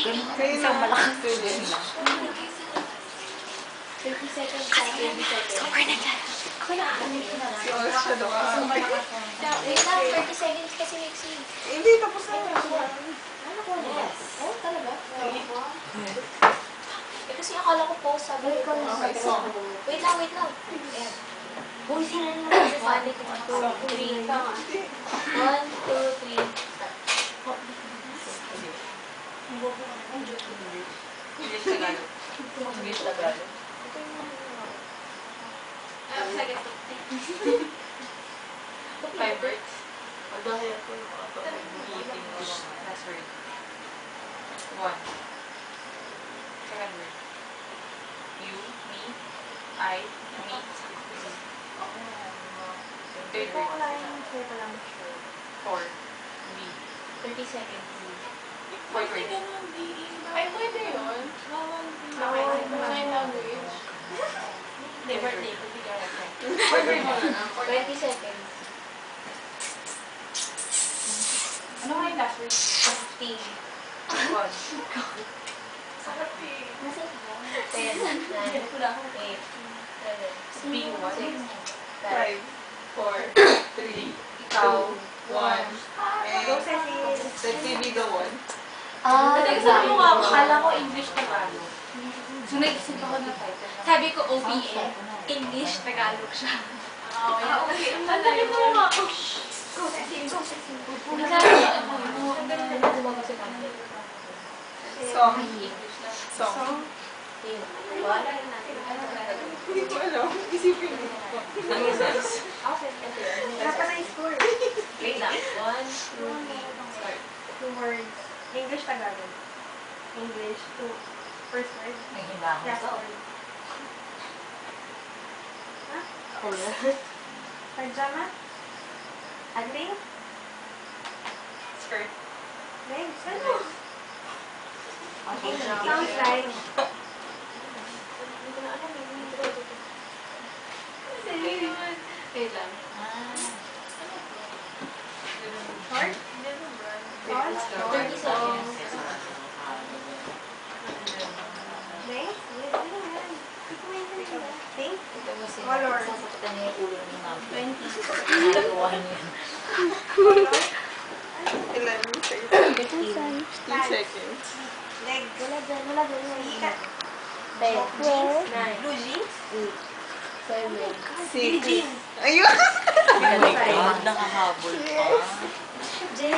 Isang malakas din lang. 30 seconds. 30 seconds. Sober na dyan. Ako na. Si Oz siya daw. Wait lang, 30 seconds kasi mixing. Hindi, tapos na yun. Ano ko? Yes. Oh, talaga? Kasi akala ko po sabi ko na wait lang. Ayan. Uy, sila naman. 1, 2, 3. 1, 2, 3. English Tagalog. English Tagalog. Five words. Dahil ako yung meeting mo last word. 1. Second word. You, me, I, meet. Third word. 4. Me. 30 seconds. Fourth word. Ay, pwede yun. Sign language. Hindi, birthday. Bibigyan natin. Fourth word mo na. 20 seconds. Ano nga yung last word? 15. 1. Sarap eh. Nasa 10, 9, 8, 7, Being 1. 6, 5, 4, 3, ikaw, 1. Go, Ceci. Ceci, the 1. Kasi sabi mo nga, akala ko English Tagalog. So, naisip ako na title. Sabi ko OPM. English Tagalog siya. Okay. Ang lalaki mo nga ako. Go, Ceci. Song. Song. Hindi ko alam. Isipin mo. Wala pa na yung score. Wait lang. 1, 2, start. 2 words. English, Tagalog. English, 2. First word. May iba Last ako. word. Pajama? Adling? Skirt. Legs? Ano? Okay, Sounds like. Wait lang. Short? Tall? 30 seconds. Legs? Ano yan? Hindi ko maintindihan. Pink? Color. Sasakutan niya yung ulo ni Ma'am. 20. Nagawa niya. Color? 11 seconds. 15 seconds. Leg? Wala dyan. Ikat? 10, Blue jeans? 7, 6. Ayun! Ay, nakahabol pa. Jen,